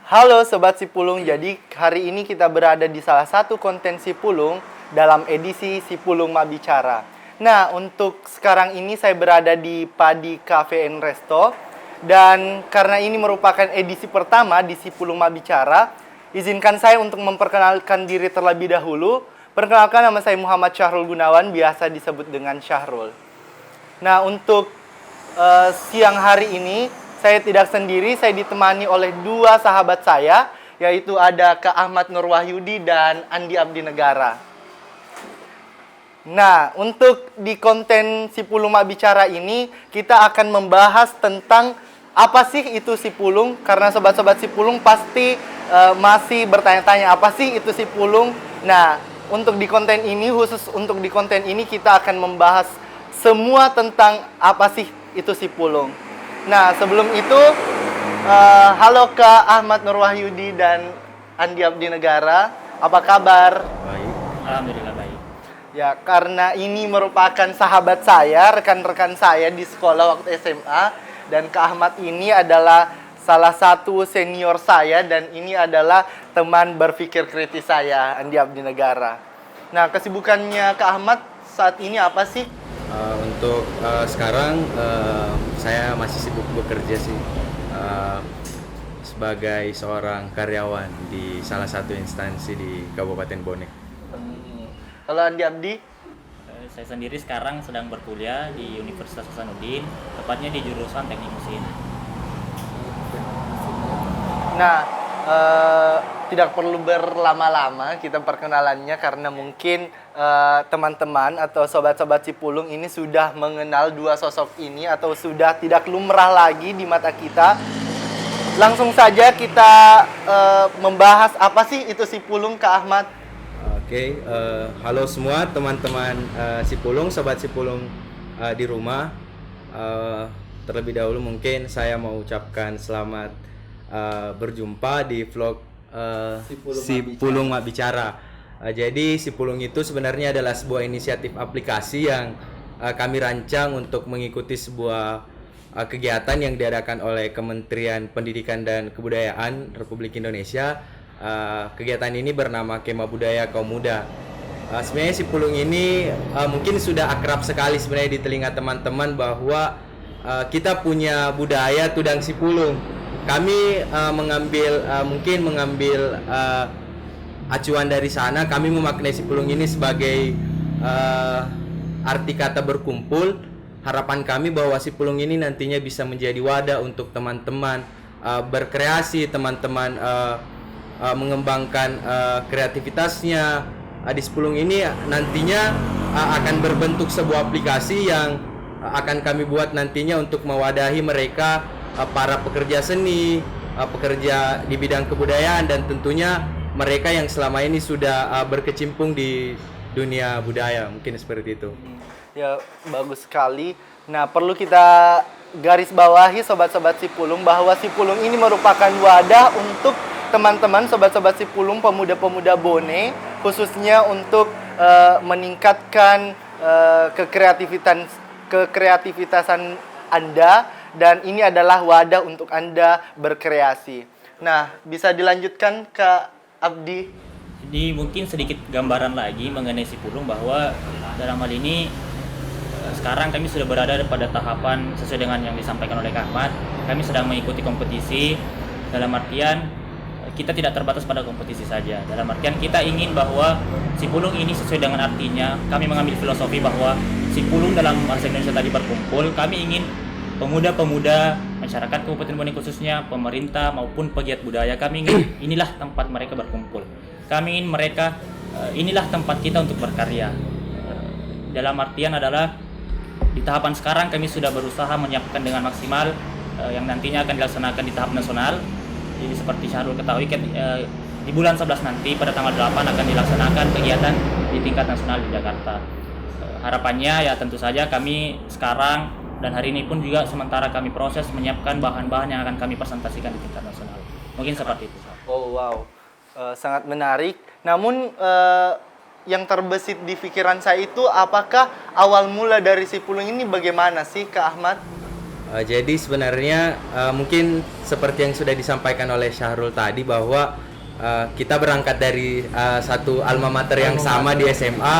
Halo Sobat Sipulung, jadi hari ini kita berada di salah satu konten Sipulung dalam edisi Sipulung Ma Bicara. Nah, untuk sekarang ini saya berada di Padi Cafe and Resto. Dan karena ini merupakan edisi pertama di Sipulung Ma Bicara, izinkan saya untuk memperkenalkan diri terlebih dahulu. Perkenalkan, nama saya Muhammad Syahrul Gunawan, biasa disebut dengan Syahrul. Nah, untuk siang hari ini saya tidak sendiri, saya ditemani oleh dua sahabat saya, yaitu ada Kak Ahmad Nur Wahyudi dan Andi Abdi Negara. Nah, untuk di konten Sipulung Ma Bicara ini, kita akan membahas tentang apa sih itu Sipulung, karena sobat-sobat Sipulung pasti masih bertanya-tanya apa sih itu Sipulung. Nah, untuk di konten ini, khusus untuk di konten ini kita akan membahas semua tentang apa sih itu Sipulung. Nah, sebelum itu, halo Kak Ahmad Nur Wahyudi dan Andi Abdi Negara, apa kabar? Baik. Alhamdulillah baik. Ya, karena ini merupakan sahabat saya, rekan-rekan saya di sekolah waktu SMA, dan Kak Ahmad ini adalah salah satu senior saya, dan ini adalah teman berpikir kritis saya, Andi Abdi Negara. Nah, kesibukannya Kak Ahmad saat ini apa sih? Untuk sekarang saya masih sibuk bekerja sih sebagai seorang karyawan di salah satu instansi di Kabupaten Bonek. Kalau Andi Abdi? Saya sendiri sekarang sedang berkuliah di Universitas Hasanuddin, tepatnya di jurusan Teknik Mesin. Nah, tidak perlu berlama-lama kita perkenalannya, karena mungkin teman-teman atau sobat-sobat Sipulung ini sudah mengenal dua sosok ini atau sudah tidak lumrah lagi di mata kita. Langsung saja kita membahas apa sih itu Sipulung, Kak Ahmad. Oke, halo semua teman-teman Sipulung, sobat Sipulung di rumah. Terlebih dahulu mungkin saya mau ucapkan selamat berjumpa di vlog Sipulung Ma Bicara. Jadi Sipulung itu sebenarnya adalah sebuah inisiatif aplikasi yang kami rancang untuk mengikuti sebuah kegiatan yang diadakan oleh Kementerian Pendidikan dan Kebudayaan Republik Indonesia. Kegiatan ini bernama Kema Budaya Kaum Muda. Sebenarnya Sipulung ini mungkin sudah akrab sekali sebenarnya di telinga teman-teman bahwa kita punya budaya Tudang Sipulung. Kami mengambil acuan dari sana. Kami memaknai Sipulung ini sebagai arti kata berkumpul. Harapan kami bahwa Sipulung ini nantinya bisa menjadi wadah untuk teman-teman berkreasi, teman-teman mengembangkan kreativitasnya. Di Sipulung ini nantinya akan berbentuk sebuah aplikasi yang akan kami buat nantinya untuk mewadahi mereka, para pekerja seni, pekerja di bidang kebudayaan, dan tentunya mereka yang selama ini sudah berkecimpung di dunia budaya. Mungkin seperti itu. Ya, bagus sekali. Nah, perlu kita garis bawahi sobat-sobat Sipulung bahwa Sipulung ini merupakan wadah untuk teman-teman sobat-sobat Sipulung, pemuda-pemuda Bone, khususnya untuk meningkatkan kekreativitasan Anda, dan ini adalah wadah untuk Anda berkreasi. Nah, bisa dilanjutkan Kak Abdi? Jadi mungkin sedikit gambaran lagi mengenai Sipulung, bahwa dalam hal ini sekarang kami sudah berada pada tahapan sesuai dengan yang disampaikan oleh Kak Ahmad. Kami sedang mengikuti kompetisi, dalam artian kita tidak terbatas pada kompetisi saja. Dalam artian kita ingin bahwa Sipulung ini sesuai dengan artinya. Kami mengambil filosofi bahwa Sipulung dalam bahasa Indonesia tadi berkumpul. Kami ingin pemuda-pemuda masyarakat Kabupaten Bone, khususnya pemerintah maupun pegiat budaya, kami ingin inilah tempat mereka berkumpul. Kami ingin mereka inilah tempat kita untuk berkarya. Dalam artian adalah di tahapan sekarang kami sudah berusaha menyiapkan dengan maksimal yang nantinya akan dilaksanakan di tahap nasional. Jadi seperti Syahrul ketahui, di bulan 11 nanti pada tanggal 8 akan dilaksanakan kegiatan di tingkat nasional di Jakarta. Harapannya ya tentu saja kami sekarang dan hari ini pun juga sementara kami proses menyiapkan bahan-bahan yang akan kami presentasikan di tingkat nasional. Mungkin seperti itu. Oh wow, sangat menarik. Namun yang terbesit di pikiran saya itu, apakah awal mula dari Sipulung ini bagaimana sih Kak Ahmad? Jadi sebenarnya mungkin seperti yang sudah disampaikan oleh Syahrul tadi bahwa kita berangkat dari satu alma mater yang sama di SMA.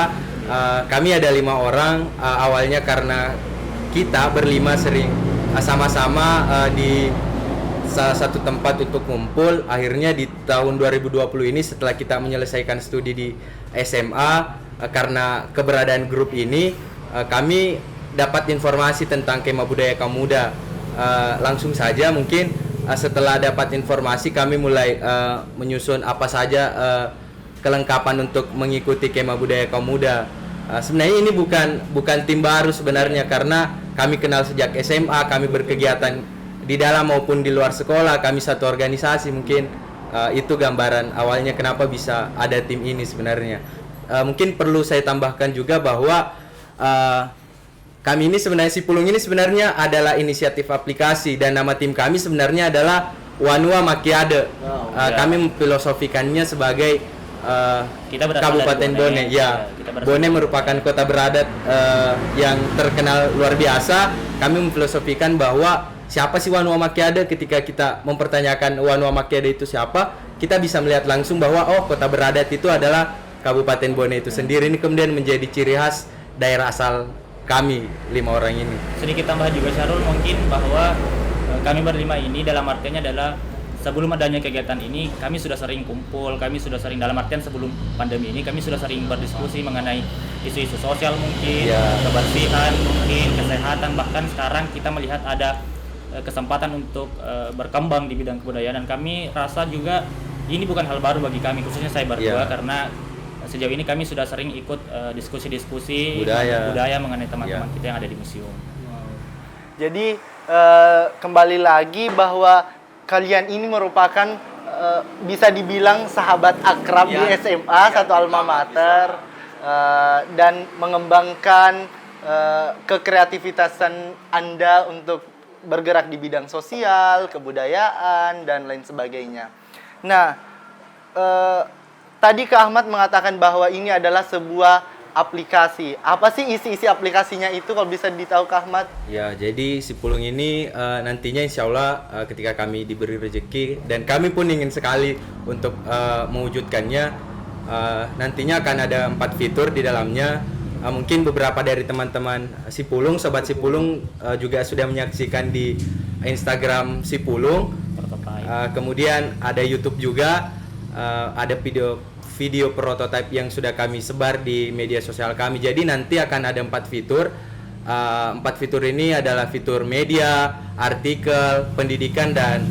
Kami ada 5 orang. Awalnya karena kita berlima sering sama-sama di salah satu tempat untuk ngumpul. Akhirnya di tahun 2020 ini setelah kita menyelesaikan studi di SMA, karena keberadaan grup ini kami dapat informasi tentang Kema Budaya Kaum Muda. Langsung saja mungkin setelah dapat informasi kami mulai menyusun apa saja kelengkapan untuk mengikuti Kema Budaya Kaum Muda. Sebenarnya ini bukan tim baru sebenarnya, karena kami kenal sejak SMA, kami berkegiatan di dalam maupun di luar sekolah, kami satu organisasi. Mungkin itu gambaran awalnya kenapa bisa ada tim ini sebenarnya. Mungkin perlu saya tambahkan juga bahwa kami ini sebenarnya Sipulung ini sebenarnya adalah inisiatif aplikasi, dan nama tim kami sebenarnya adalah Wanua Makiade. Kami memfilosofikannya sebagai Kita berasal Kabupaten dari Bone. Ya, kita berasal Bone dari merupakan kota beradat yang terkenal luar biasa. Kami memfilosofikan bahwa siapa sih Wanua Makiade. Ketika kita mempertanyakan Wanua Makiade itu siapa, kita bisa melihat langsung bahwa oh, kota beradat itu adalah Kabupaten Bone itu sendiri. Ini kemudian menjadi ciri khas daerah asal kami 5 orang ini. Sedikit tambah juga Syarul, mungkin bahwa kami berlima ini dalam artiannya adalah sebelum adanya kegiatan ini kami sudah sering kumpul, kami sudah sering, dalam artian sebelum pandemi ini kami sudah sering berdiskusi mengenai isu-isu sosial mungkin, kebersihan mungkin, kesehatan, bahkan sekarang kita melihat ada kesempatan untuk berkembang di bidang kebudayaan, dan kami rasa juga ini bukan hal baru bagi kami, khususnya saya berdua, karena sejauh ini kami sudah sering ikut diskusi-diskusi budaya mengenai teman-teman kita yang ada di museum. Jadi kembali lagi bahwa kalian ini merupakan bisa dibilang sahabat akrab di SMA, satu alma mater, dan mengembangkan kekreativitasan Anda untuk bergerak di bidang sosial, kebudayaan, dan lain sebagainya. Nah, tadi Kak Ahmad mengatakan bahwa ini adalah sebuah aplikasi. Apa sih isi-isi aplikasinya itu, kalau bisa ditahu Kak Ahmad? Ya, jadi Sipulung ini nantinya insya Allah ketika kami diberi rezeki, dan kami pun ingin sekali untuk mewujudkannya, nantinya akan ada 4 fitur di dalamnya. Mungkin beberapa dari teman-teman Sipulung, sobat Sipulung juga sudah menyaksikan di Instagram Sipulung. Kemudian ada YouTube juga, ada video prototipe yang sudah kami sebar di media sosial kami. Jadi nanti akan ada 4 fitur. 4 fitur ini adalah fitur media, artikel, pendidikan, dan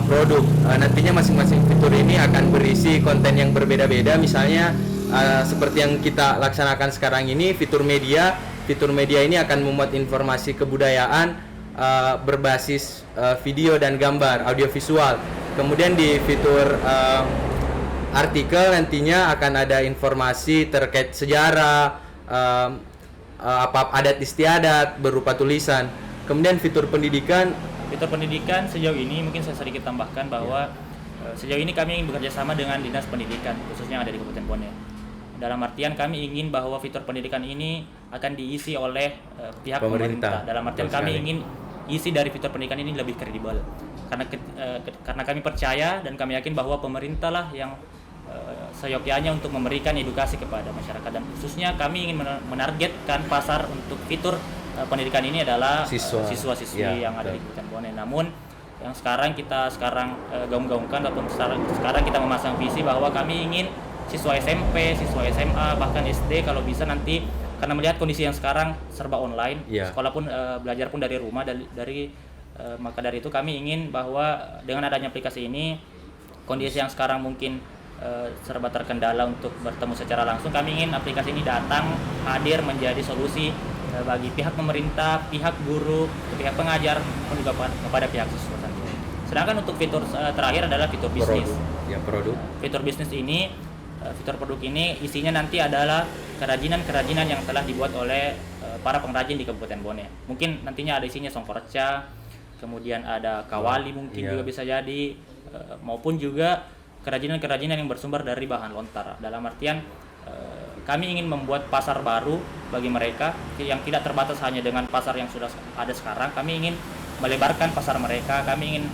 produk. Nantinya masing-masing fitur ini akan berisi konten yang berbeda-beda. Misalnya seperti yang kita laksanakan sekarang ini, fitur media. Fitur media ini akan memuat informasi kebudayaan berbasis video dan gambar, audiovisual. Kemudian di fitur artikel nantinya akan ada informasi terkait sejarah, apa adat istiadat berupa tulisan. Kemudian fitur pendidikan Sejauh ini mungkin saya sedikit tambahkan bahwa sejauh ini kami ingin bekerja sama dengan Dinas Pendidikan khususnya yang ada di Kabupaten Bone. Dalam artian kami ingin bahwa fitur pendidikan ini akan diisi oleh pihak pemerintah. Dalam artian kami ingin isi dari fitur pendidikan ini lebih kredibel. Karena kami percaya dan kami yakin bahwa pemerintah lah yang seyogyanya untuk memberikan edukasi kepada masyarakat, dan khususnya kami ingin menargetkan pasar untuk fitur pendidikan ini adalah siswa-siswi yang ada di Kabupaten Bone. Namun yang sekarang kita gaung-gaungkan ataupun sekarang kita memasang visi bahwa kami ingin siswa SMP, siswa SMA, bahkan SD kalau bisa nanti, karena melihat kondisi yang sekarang serba online, sekolah pun belajar pun dari rumah, maka dari itu kami ingin bahwa dengan adanya aplikasi ini, kondisi yang sekarang mungkin serba terkendala untuk bertemu secara langsung, kami ingin aplikasi ini datang hadir menjadi solusi bagi pihak pemerintah, pihak guru, pihak pengajar, pun juga kepada pihak siswa. Sedangkan untuk fitur terakhir adalah fitur bisnis. Fitur bisnis ini, fitur produk ini isinya nanti adalah kerajinan-kerajinan yang telah dibuat oleh para pengrajin di Kabupaten Bone. Mungkin nantinya ada isinya songkorca, kemudian ada kawali mungkin juga bisa jadi, maupun juga kerajinan-kerajinan yang bersumber dari bahan lontar. Dalam artian kami ingin membuat pasar baru bagi mereka yang tidak terbatas hanya dengan pasar yang sudah ada sekarang. Kami ingin melebarkan pasar mereka, kami ingin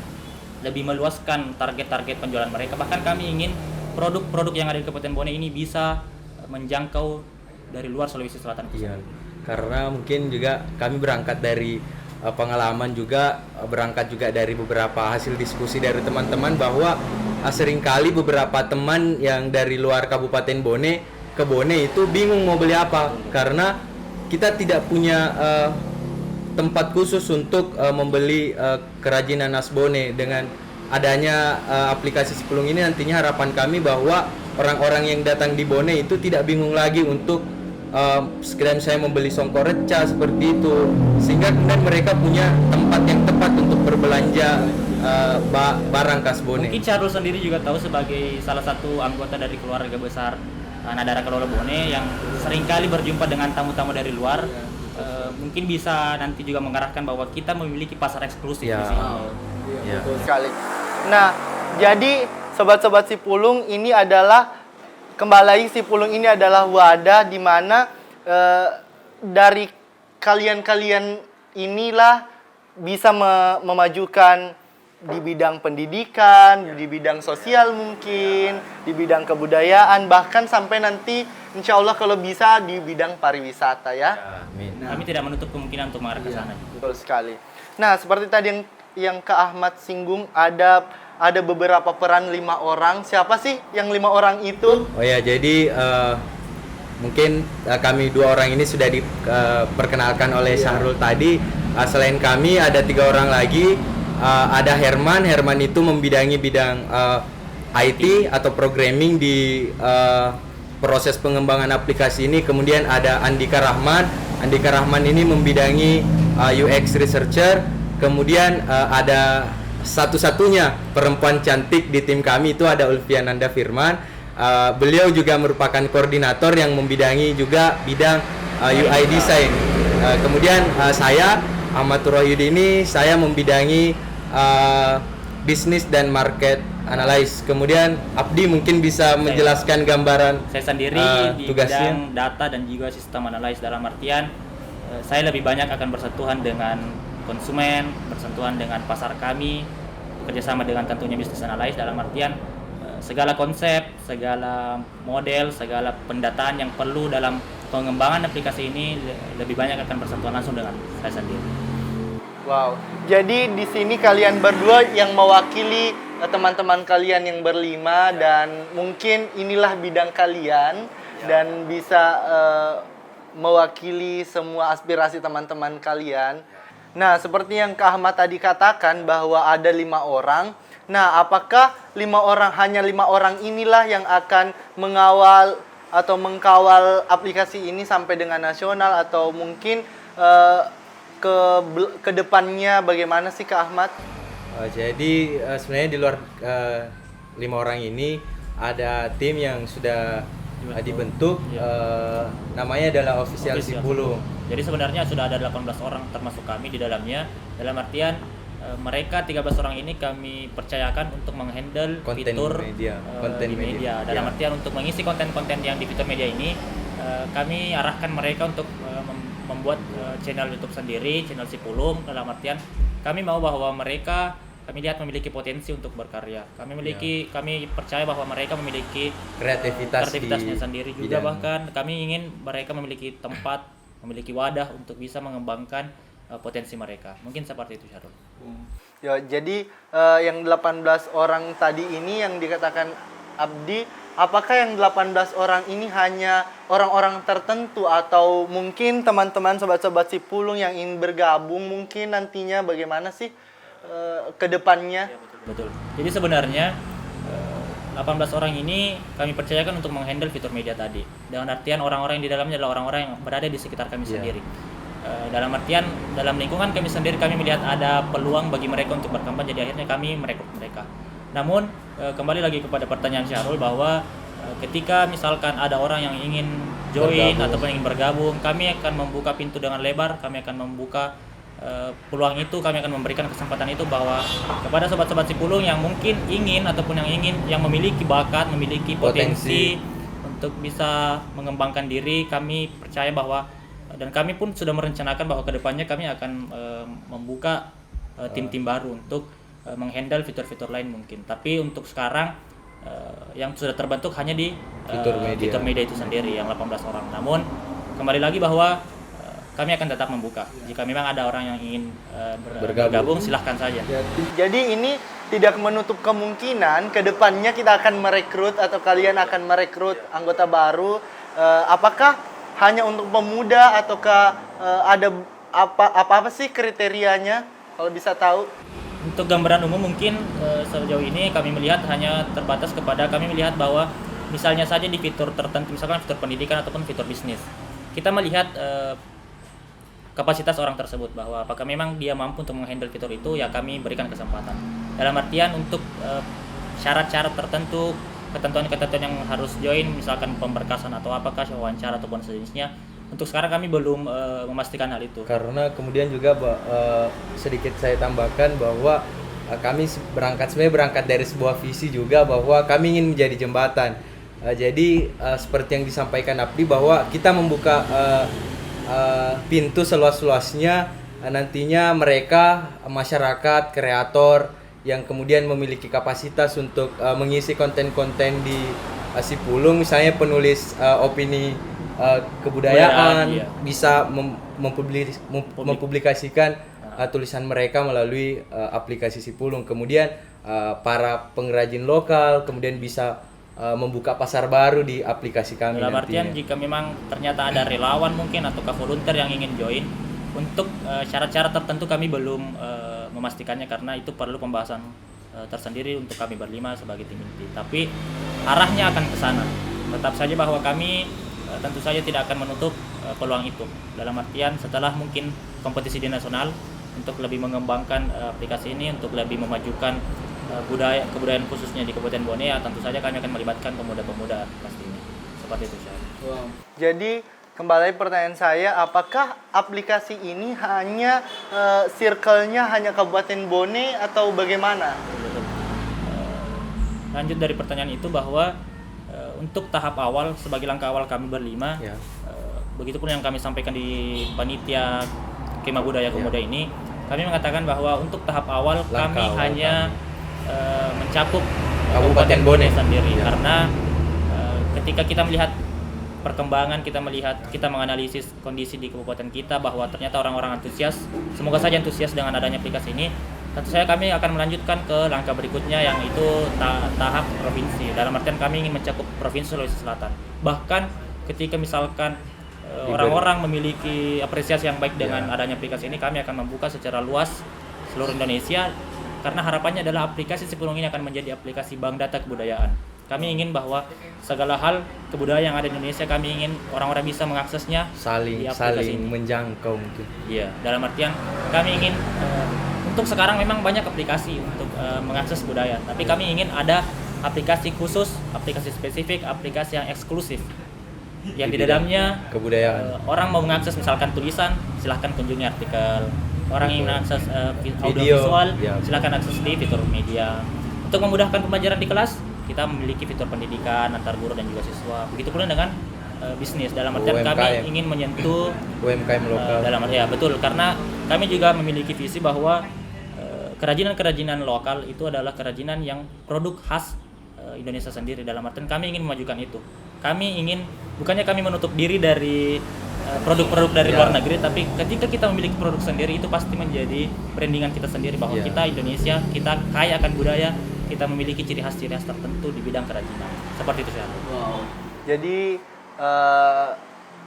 lebih meluaskan target-target penjualan mereka. Bahkan kami ingin produk-produk yang ada di Kabupaten Bone ini bisa menjangkau dari luar Sulawesi Selatan. Iya, karena mungkin juga kami berangkat dari pengalaman juga, berangkat juga dari beberapa hasil diskusi dari teman-teman bahwa seringkali beberapa teman yang dari luar Kabupaten Bone ke Bone itu bingung mau beli apa karena kita tidak punya tempat khusus untuk membeli kerajinan khas Bone. Dengan adanya aplikasi Sipulung ini nantinya harapan kami bahwa orang-orang yang datang di Bone itu tidak bingung lagi untuk sekedar saya membeli songkok reca seperti itu, sehingga kemudian mereka punya tempat yang tepat untuk berbelanja barang khas Bone. Mungkin Syahrul sendiri juga tahu sebagai salah satu anggota dari keluarga besar Nadara Kelola Bone yang seringkali berjumpa dengan tamu-tamu dari luar. Mungkin bisa nanti juga mengarahkan bahwa kita memiliki pasar eksklusif Ya. di sini. Ya. Betul sekali. Nah, jadi sobat-sobat Sipulung ini adalah kembali lagi Sipulung ini adalah wadah di mana dari kalian-kalian inilah bisa memajukan di bidang pendidikan, di bidang sosial mungkin, di bidang kebudayaan, bahkan sampai nanti insya Allah kalau bisa di bidang pariwisata ya. Amin. Kami tidak menutup kemungkinan untuk mengarah ke sana. Betul sekali. Nah, seperti tadi yang Kak Ahmad singgung, ada beberapa peran 5 orang. Siapa sih yang 5 orang itu? Oh ya, jadi mungkin kami 2 orang ini sudah diperkenalkan oleh Syahrul tadi. Selain kami ada 3 orang lagi. Ada Herman itu membidangi bidang IT atau programming di proses pengembangan aplikasi ini. Kemudian ada Andika Rahman ini membidangi UX researcher. Kemudian ada satu-satunya perempuan cantik di tim kami itu ada Ulfiananda Firman. Beliau juga merupakan koordinator yang membidangi juga bidang UI design. Kemudian saya Ahmad Turayudi ini saya membidangi bisnis dan market analysis. Kemudian Abdi mungkin bisa menjelaskan gambaran Saya sendiri di tugasnya. bidang data dan juga sistem analysis, dalam artian saya lebih banyak akan bersentuhan dengan konsumen, bersentuhan dengan pasar kami, bekerjasama dengan tentunya bisnis analysis, dalam artian segala konsep, segala model, segala pendataan yang perlu dalam pengembangan aplikasi ini lebih banyak akan bersentuhan langsung dengan saya sendiri. Wow. Jadi di sini kalian berdua yang mewakili teman-teman kalian yang berlima dan mungkin inilah bidang kalian dan bisa mewakili semua aspirasi teman-teman kalian. Nah, seperti yang Kak Ahmad tadi katakan bahwa ada 5 orang. Nah, apakah hanya 5 orang inilah yang akan mengawal atau mengkawal aplikasi ini sampai dengan nasional, atau mungkin ke depannya bagaimana sih Kak Ahmad? Jadi sebenarnya di luar 5 orang ini ada tim yang sudah dibentuk, namanya adalah Official Sipulung. Jadi sebenarnya sudah ada 18 orang termasuk kami di dalamnya. Dalam artian mereka 13 orang ini kami percayakan untuk menghandle Konten fitur media, di media. Dalam artian untuk mengisi konten-konten yang di fitur media ini, kami arahkan mereka untuk membuat channel YouTube sendiri, channel Sipulung. Dalam artian kami mau bahwa mereka, kami lihat memiliki potensi untuk berkarya. Kami percaya bahwa mereka memiliki kreativitasnya sendiri juga. Bahkan kami ingin mereka memiliki tempat, memiliki wadah untuk bisa mengembangkan potensi mereka. Mungkin seperti itu, Syahrul. Ya, jadi yang 18 orang tadi ini yang dikatakan Abdi, apakah yang 18 orang ini hanya orang-orang tertentu atau mungkin teman-teman sobat-sobat Sipulung yang ingin bergabung mungkin nantinya bagaimana sih ke depannya? Ya, betul. Jadi sebenarnya 18 orang ini kami percayakan untuk menghandle fitur media tadi. Dengan artian orang-orang yang di dalamnya adalah orang-orang yang berada di sekitar kami sendiri. Dalam artian dalam lingkungan kami sendiri kami melihat ada peluang bagi mereka untuk berkembang, jadi akhirnya kami merekrut mereka. Namun kembali lagi kepada pertanyaan Syahrul bahwa ketika misalkan ada orang yang ingin join ataupun ingin bergabung, kami akan membuka pintu dengan lebar, kami akan membuka peluang itu, kami akan memberikan kesempatan itu bahwa kepada sobat-sobat Sipulung yang mungkin ingin ataupun yang memiliki bakat, memiliki potensi untuk bisa mengembangkan diri, kami percaya bahwa dan kami pun sudah merencanakan bahwa kedepannya kami akan membuka tim-tim baru untuk menghandle fitur-fitur lain mungkin. Tapi untuk sekarang yang sudah terbentuk hanya di fitur media itu sendiri yang 18 orang. Namun kembali lagi bahwa kami akan tetap membuka. Jika memang ada orang yang ingin bergabung, silahkan saja. Jadi ini tidak menutup kemungkinan ke depannya kita akan merekrut atau kalian akan merekrut anggota baru. Apakah hanya untuk pemuda ataukah ada apa sih kriterianya kalau bisa tahu? Untuk gambaran umum mungkin sejauh ini kami melihat hanya terbatas kepada kami melihat bahwa misalnya saja di fitur tertentu, misalkan fitur pendidikan ataupun fitur bisnis, kita melihat kapasitas orang tersebut bahwa apakah memang dia mampu untuk menghandle fitur itu, ya kami berikan kesempatan. Dalam artian untuk syarat-syarat tertentu, ketentuan-ketentuan yang harus join, misalkan pemberkasan atau apakah wawancara ataupun sejenisnya, untuk sekarang kami belum memastikan hal itu. Karena kemudian juga sedikit saya tambahkan bahwa kami sebenarnya berangkat dari sebuah visi juga bahwa kami ingin menjadi jembatan. Jadi seperti yang disampaikan Abdi bahwa kita membuka pintu seluas-luasnya, nantinya mereka masyarakat kreator yang kemudian memiliki kapasitas untuk mengisi konten-konten di Sipulung, misalnya penulis opini kebudayaan, iya. bisa mempublikasikan tulisan mereka melalui aplikasi Sipulung. Kemudian para pengrajin lokal kemudian bisa membuka pasar baru di aplikasi kami. Dalam artian nantinya. jika memang ternyata ada relawan mungkin ataukah volunteer yang ingin join, untuk syarat-syarat tertentu kami belum memastikannya karena itu perlu pembahasan tersendiri untuk kami berlima sebagai tim inti. Tapi arahnya akan ke sana. Tetap saja bahwa kami tentu saja tidak akan menutup peluang itu. Dalam artian setelah mungkin kompetisi di nasional, untuk lebih mengembangkan aplikasi ini, untuk lebih memajukan kebudayaan khususnya di Kabupaten Bone, ya tentu saja kami akan melibatkan pemuda-pemuda pastinya. Seperti itu, Syah. Wow. Jadi kembali pertanyaan saya, apakah aplikasi ini hanya circle-nya hanya Kabupaten Bone atau bagaimana? Lanjut dari pertanyaan itu bahwa untuk tahap awal sebagai langkah awal kami berlima, Ya. begitupun yang kami sampaikan di panitia Kemah Budaya Pemuda ini, kami mengatakan bahwa untuk tahap awal kami hanya mencakup Kabupaten Bone sendiri, ya. karena ketika kita melihat perkembangan, kita menganalisis kondisi di kabupaten kita bahwa ternyata orang-orang antusias, semoga saja antusias dengan adanya aplikasi ini. Tentu saja kami akan melanjutkan ke langkah berikutnya, yang itu tahap provinsi. Dalam artian kami ingin mencakup provinsi Sulawesi Selatan. Bahkan ketika misalkan orang-orang memiliki apresiasi yang baik dengan adanya aplikasi ini, kami akan membuka secara luas seluruh Indonesia, karena harapannya adalah aplikasi Sipulung ini akan menjadi aplikasi bank data kebudayaan. Kami ingin bahwa segala hal kebudayaan yang ada di Indonesia, kami ingin orang-orang bisa mengaksesnya saling di aplikasi ini. menjangkau mungkin. Iya, dalam artian kami ingin untuk sekarang memang banyak aplikasi untuk mengakses budaya, tapi kami ingin ada aplikasi khusus, aplikasi spesifik, aplikasi yang eksklusif, yang di dalamnya kebudayaan. orang mau mengakses misalkan tulisan, silahkan kunjungi artikel. Orang ingin mengakses audio visual, ya. silahkan akses di fitur media. Untuk memudahkan pembelajaran di kelas, kita memiliki fitur pendidikan antar guru dan juga siswa. Begitu pula dengan bisnis. Dalam artian UMKM. kami ingin menyentuh UMKM lokal. dalam artian, ya betul, karena kami juga memiliki visi bahwa kerajinan-kerajinan lokal itu adalah kerajinan yang produk khas Indonesia sendiri. Dalam artian kami ingin memajukan itu. Kami ingin, bukannya kami menutup diri dari produk-produk dari luar negeri, tapi ketika kita memiliki produk sendiri, itu pasti menjadi brandingan kita sendiri bahwa kita Indonesia, kita kaya akan budaya, kita memiliki ciri khas tertentu di bidang kerajinan. Seperti itu, Syah. Wow. Jadi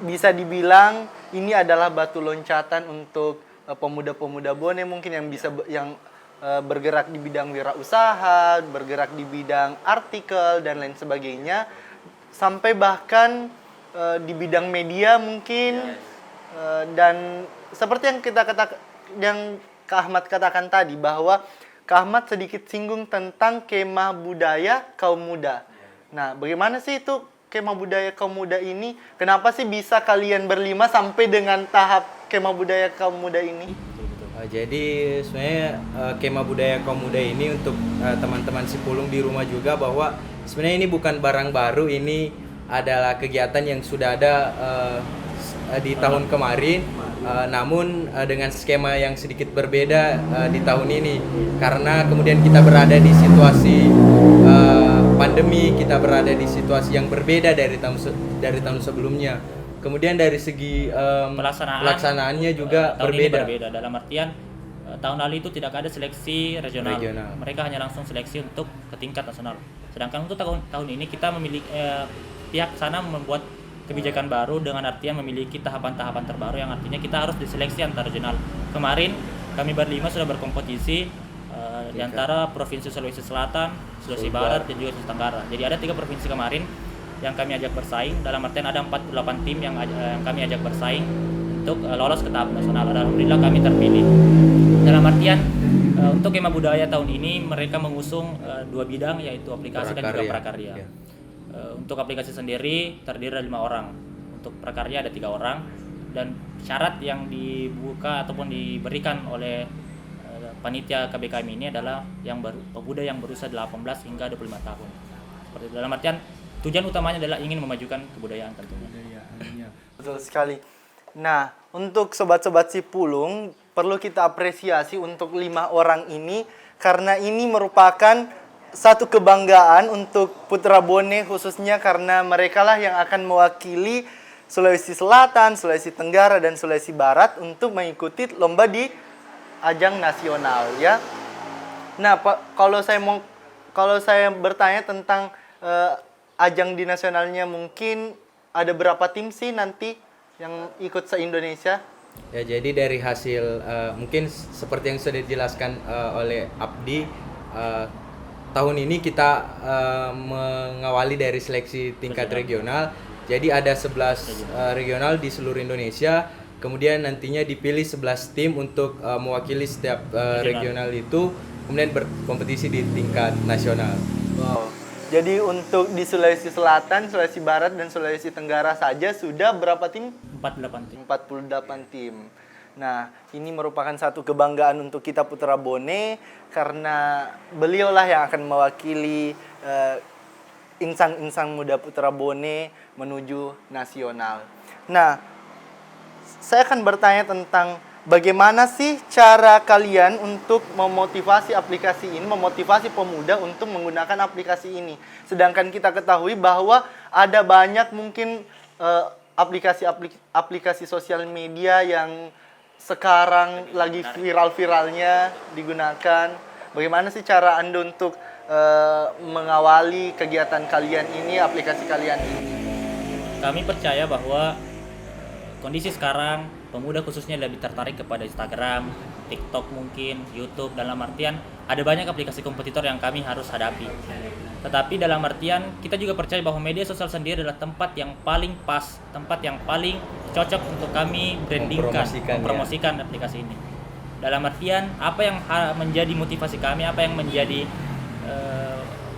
bisa dibilang ini adalah batu loncatan untuk pemuda-pemuda Bone mungkin yang bisa bergerak di bidang wirausaha, bergerak di bidang artikel dan lain sebagainya, sampai bahkan di bidang media mungkin, dan seperti yang Kak Ahmad katakan tadi, bahwa Kak Ahmad sedikit singgung tentang kemah budaya kaum muda. Nah, bagaimana sih itu kemah budaya kaum muda ini? Kenapa sih bisa kalian berlima sampai dengan tahap kemah budaya kaum muda ini? Jadi sebenarnya kemah budaya kaum muda ini untuk teman-teman Sipulung di rumah juga, bahwa sebenarnya ini bukan barang baru, ini adalah kegiatan yang sudah ada di tahun kemarin, namun dengan skema yang sedikit berbeda di tahun ini, karena kemudian kita berada di situasi pandemi, kita berada di situasi yang berbeda dari tahun sebelumnya. Kemudian dari segi pelaksanaannya juga tahun berbeda. ini berbeda dalam artian tahun lalu itu tidak ada seleksi regional. Mereka hanya langsung seleksi untuk ke tingkat nasional. Sedangkan untuk tahun ini kita memiliki pihak sana membuat kebijakan baru dengan artian memiliki tahapan-tahapan terbaru yang artinya kita harus diseleksi antar regional. Kemarin kami berlima sudah berkompetisi di antara Provinsi Sulawesi Selatan, Sulawesi Barat, dan juga Sulawesi Tenggara. Jadi ada 3 provinsi kemarin yang kami ajak bersaing, dalam artian ada 48 tim yang kami ajak bersaing untuk lolos ke tahap nasional. Alhamdulillah kami terpilih. Dalam artian untuk Kema Budaya tahun ini mereka mengusung 2 bidang, yaitu aplikasi dan juga prakarya. Ya. Untuk aplikasi sendiri terdiri dari 5 orang, untuk prakarya ada 3 orang, dan syarat yang dibuka ataupun diberikan oleh panitia KBKM ini adalah pemuda yang berusia 18 hingga 25 tahun. Seperti itu. Dalam artian tujuan utamanya adalah ingin memajukan kebudayaan tentunya. Betul sekali. Nah, untuk sobat-sobat Sipulung, perlu kita apresiasi untuk 5 orang ini, karena ini merupakan satu kebanggaan untuk Putra Bone, khususnya karena mereka lah yang akan mewakili Sulawesi Selatan, Sulawesi Tenggara, dan Sulawesi Barat untuk mengikuti lomba di ajang nasional, ya. Nah, Pak, kalau saya bertanya tentang ajang di nasionalnya, mungkin ada berapa tim sih nanti yang ikut se-Indonesia? Ya, jadi dari hasil mungkin seperti yang sudah dijelaskan oleh Abdi, tahun ini kita mengawali dari seleksi tingkat regional. Jadi ada 11 regional di seluruh Indonesia. Kemudian nantinya dipilih 11 tim untuk mewakili setiap regional itu, kemudian berkompetisi di tingkat nasional. Wow. Jadi untuk di Sulawesi Selatan, Sulawesi Barat, dan Sulawesi Tenggara saja sudah berapa tim? 48 tim. 48 tim. Nah, ini merupakan satu kebanggaan untuk kita Putra Bone, karena beliaulah yang akan mewakili insan-insan muda Putra Bone menuju nasional. Nah, saya akan bertanya tentang bagaimana sih cara kalian untuk memotivasi aplikasi ini, memotivasi pemuda untuk menggunakan aplikasi ini. Sedangkan kita ketahui bahwa ada banyak mungkin aplikasi sosial media yang sekarang lagi viral-viralnya digunakan. Bagaimana sih cara Anda untuk mengawali kegiatan kalian ini, aplikasi kalian ini? Kami percaya bahwa kondisi sekarang pemuda khususnya lebih tertarik kepada Instagram, TikTok mungkin, YouTube, dalam artian ada banyak aplikasi kompetitor yang kami harus hadapi. Tetapi dalam artian kita juga percaya bahwa media sosial sendiri adalah tempat yang paling pas, tempat yang paling cocok untuk kami brandingkan, mempromosikan aplikasi ini. Dalam artian apa yang menjadi motivasi kami, apa yang menjadi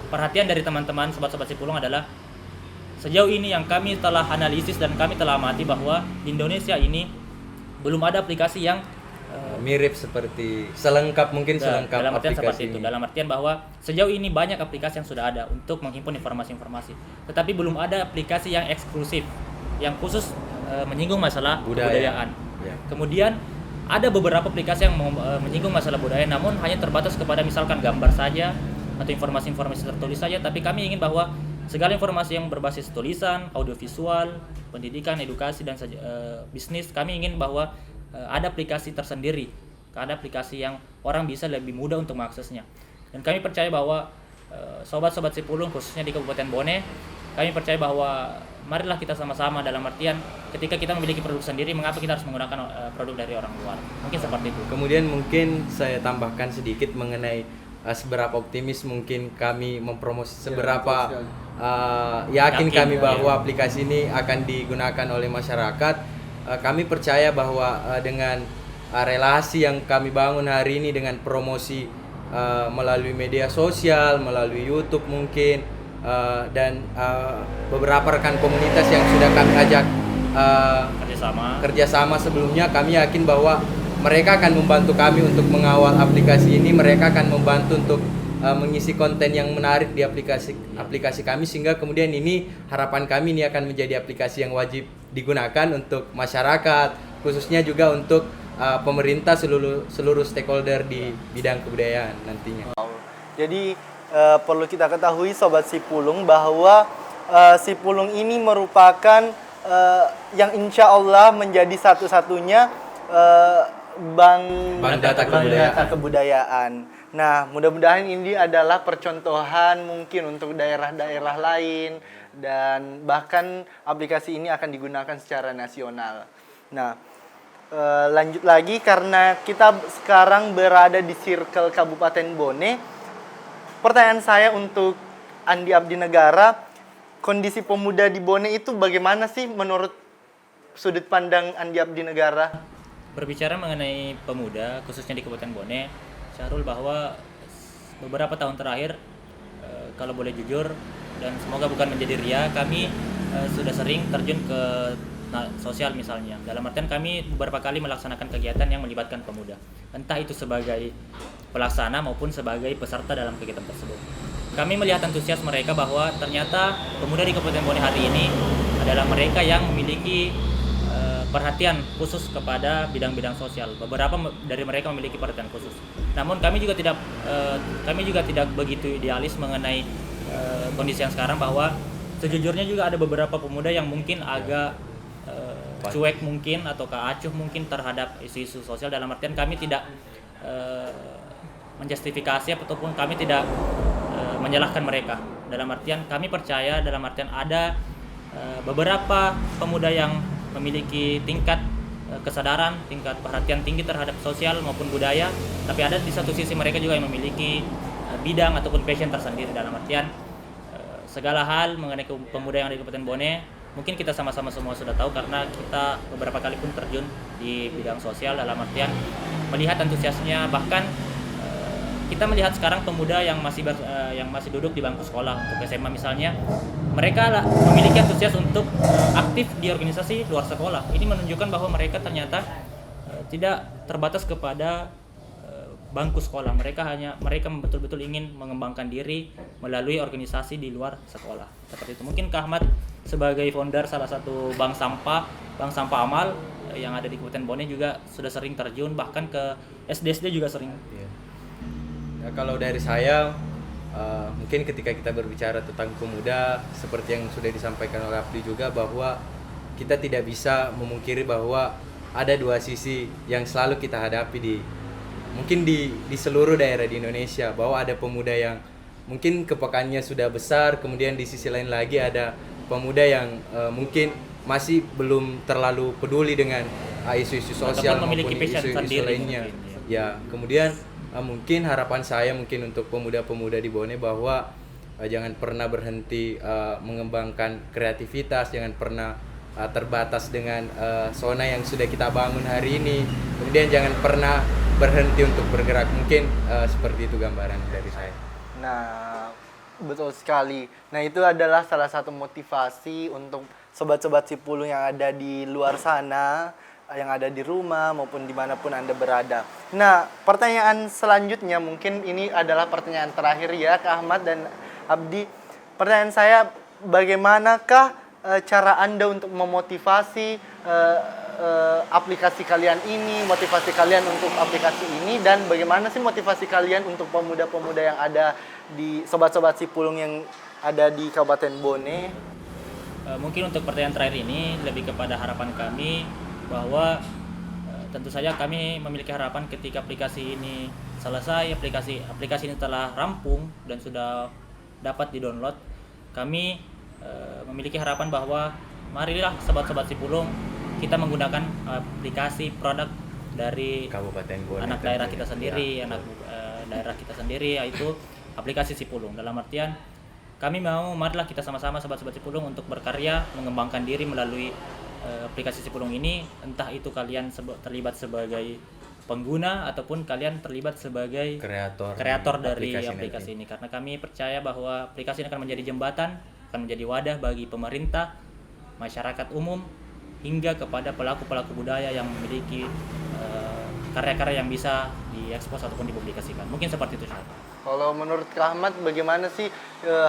perhatian dari teman-teman sobat-sobat Sipulung adalah sejauh ini yang kami telah analisis dan kami telah amati bahwa di Indonesia ini belum ada aplikasi yang mirip seperti selengkap dalam artian aplikasi seperti itu. ini. Dalam artian bahwa sejauh ini banyak aplikasi yang sudah ada untuk menghimpun informasi-informasi, tetapi belum ada aplikasi yang eksklusif yang khusus menyinggung masalah kebudayaan. Ya. Kemudian ada beberapa aplikasi yang menyinggung masalah budaya, namun hanya terbatas kepada misalkan gambar saja atau informasi-informasi tertulis saja. Tapi kami ingin bahwa segala informasi yang berbasis tulisan, audiovisual, pendidikan, edukasi, dan bisnis, kami ingin bahwa ada aplikasi tersendiri, ada aplikasi yang orang bisa lebih mudah untuk mengaksesnya. Dan kami percaya bahwa sobat-sobat Sipulung khususnya di Kabupaten Bone, kami percaya bahwa marilah kita sama-sama, dalam artian ketika kita memiliki produk sendiri, mengapa kita harus menggunakan produk dari orang luar? Mungkin seperti itu. Kemudian mungkin saya tambahkan sedikit mengenai seberapa optimis mungkin kami mempromosi, seberapa yakin kami bahwa aplikasi ini akan digunakan oleh masyarakat. Kami percaya bahwa dengan relasi yang kami bangun hari ini dengan promosi melalui media sosial, melalui YouTube mungkin, dan beberapa rekan komunitas yang sudah kami ajak kerjasama sebelumnya, kami yakin bahwa mereka akan membantu kami untuk mengawal aplikasi ini. Mereka akan membantu untuk mengisi konten yang menarik di aplikasi kami, sehingga kemudian ini harapan kami ini akan menjadi aplikasi yang wajib digunakan untuk masyarakat, khususnya juga untuk pemerintah, seluruh stakeholder di bidang kebudayaan nantinya. Jadi perlu kita ketahui Sobat Sipulung bahwa Sipulung ini merupakan yang insya Allah menjadi satu-satunya bank Data kebudayaan. Nah, mudah-mudahan ini adalah percontohan mungkin untuk daerah-daerah lain dan bahkan aplikasi ini akan digunakan secara nasional. Nah, lanjut lagi karena kita sekarang berada di Circle Kabupaten Bone. Pertanyaan saya untuk Andi Abdi Negara, kondisi pemuda di Bone itu bagaimana sih menurut sudut pandang Andi Abdi Negara? Berbicara mengenai pemuda, khususnya di Kabupaten Bone, Syahrul, bahwa beberapa tahun terakhir, kalau boleh jujur dan semoga bukan menjadi ria, kami sudah sering terjun ke sosial misalnya. Dalam artian kami beberapa kali melaksanakan kegiatan yang melibatkan pemuda, entah itu sebagai pelaksana maupun sebagai peserta dalam kegiatan tersebut. Kami melihat antusias mereka bahwa ternyata pemuda di Kabupaten Bone hari ini adalah mereka yang memiliki perhatian khusus kepada bidang-bidang sosial. Beberapa dari mereka memiliki perhatian khusus. Namun kami juga tidak begitu idealis mengenai kondisi yang sekarang, bahwa sejujurnya juga ada beberapa pemuda yang mungkin agak cuek mungkin atau acuh mungkin terhadap isu-isu sosial. Dalam artian kami tidak menjustifikasi ataupun kami tidak menyalahkan mereka. Dalam artian kami percaya, dalam artian ada beberapa pemuda yang memiliki tingkat kesadaran, tingkat perhatian tinggi terhadap sosial maupun budaya, tapi ada di satu sisi mereka juga yang memiliki bidang ataupun passion tersendiri. Dalam artian segala hal mengenai pemuda yang ada di Kabupaten Bone, mungkin kita sama-sama semua sudah tahu karena kita beberapa kali pun terjun di bidang sosial. Dalam artian melihat antusiasnya, bahkan kita melihat sekarang pemuda yang masih duduk di bangku sekolah untuk SMA misalnya, mereka memiliki antusias untuk aktif di organisasi luar sekolah. Ini menunjukkan bahwa mereka ternyata tidak terbatas kepada bangku sekolah. Mereka betul-betul ingin mengembangkan diri melalui organisasi di luar sekolah. Seperti itu. Mungkin Kak Ahmad sebagai founder salah satu bank sampah Amal yang ada di Kabupaten Bone juga sudah sering terjun, bahkan ke SD juga sering. Ya, kalau dari saya, mungkin ketika kita berbicara tentang pemuda, seperti yang sudah disampaikan oleh Abdi juga, bahwa kita tidak bisa memungkiri bahwa ada dua sisi yang selalu kita hadapi mungkin di seluruh daerah di Indonesia, bahwa ada pemuda yang mungkin kepekaannya sudah besar, kemudian di sisi lain lagi ada pemuda yang mungkin masih belum terlalu peduli dengan isu-isu sosial maupun isu-isu lainnya. Ya, kemudian mungkin harapan saya mungkin untuk pemuda-pemuda di Bone bahwa jangan pernah berhenti mengembangkan kreativitas, jangan pernah terbatas dengan zona yang sudah kita bangun hari ini. Kemudian jangan pernah berhenti untuk bergerak. Mungkin seperti itu gambaran dari saya. Nah, betul sekali. Nah, itu adalah salah satu motivasi untuk sobat-sobat Sipulung yang ada di luar sana, yang ada di rumah maupun dimanapun Anda berada. Nah, pertanyaan selanjutnya mungkin ini adalah pertanyaan terakhir ya Kak Ahmad dan Abdi. Pertanyaan saya, bagaimanakah cara Anda untuk memotivasi aplikasi kalian ini, motivasi kalian untuk aplikasi ini, dan bagaimana sih motivasi kalian untuk pemuda-pemuda yang ada di sobat-sobat Sipulung yang ada di Kabupaten Bone? Mungkin untuk pertanyaan terakhir ini lebih kepada harapan kami, bahwa tentu saja kami memiliki harapan ketika aplikasi ini selesai, aplikasi ini telah rampung dan sudah dapat di-download, kami memiliki harapan bahwa marilah sobat-sobat Sipulung kita menggunakan aplikasi produk dari Kabupaten Bone, anak daerah kita sendiri, daerah kita sendiri, yaitu aplikasi Sipulung. Dalam artian kami marilah kita sama-sama sobat-sobat Sipulung untuk berkarya mengembangkan diri melalui aplikasi Sipulung ini, entah itu kalian terlibat sebagai pengguna ataupun kalian terlibat sebagai kreator dari aplikasi ini. Karena kami percaya bahwa aplikasi ini akan menjadi jembatan, akan menjadi wadah bagi pemerintah, masyarakat umum, hingga kepada pelaku-pelaku budaya yang memiliki karya-karya yang bisa diekspos ataupun dipublikasikan. Mungkin seperti itu. Kalau menurut Kak Ahmad, bagaimana sih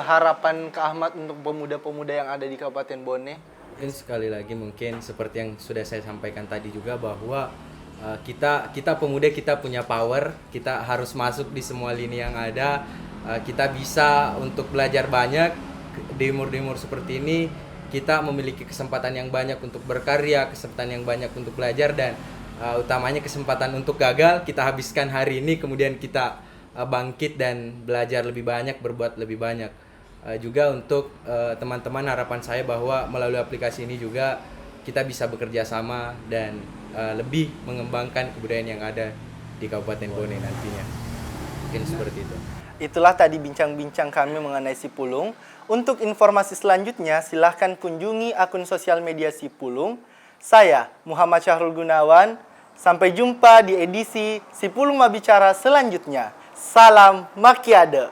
harapan Kak Ahmad untuk pemuda-pemuda yang ada di Kabupaten Bone? Mungkin sekali lagi mungkin seperti yang sudah saya sampaikan tadi juga bahwa kita pemuda kita punya power, kita harus masuk di semua lini yang ada. Kita bisa untuk belajar banyak di umur seperti ini. Kita memiliki kesempatan yang banyak untuk berkarya, kesempatan yang banyak untuk belajar, dan utamanya kesempatan untuk gagal kita habiskan hari ini, kemudian kita bangkit dan belajar lebih banyak, berbuat lebih banyak. Juga untuk teman-teman, harapan saya bahwa melalui aplikasi ini juga kita bisa bekerja sama dan lebih mengembangkan kebudayaan yang ada di Kabupaten Bone nantinya. Mungkin seperti itu. Itulah tadi bincang-bincang kami mengenai Sipulung. Untuk informasi selanjutnya silahkan kunjungi akun sosial media Sipulung. Saya Muhammad Syahrul Gunawan. Sampai jumpa di edisi Sipulung Mabicara selanjutnya. Salam Makiade.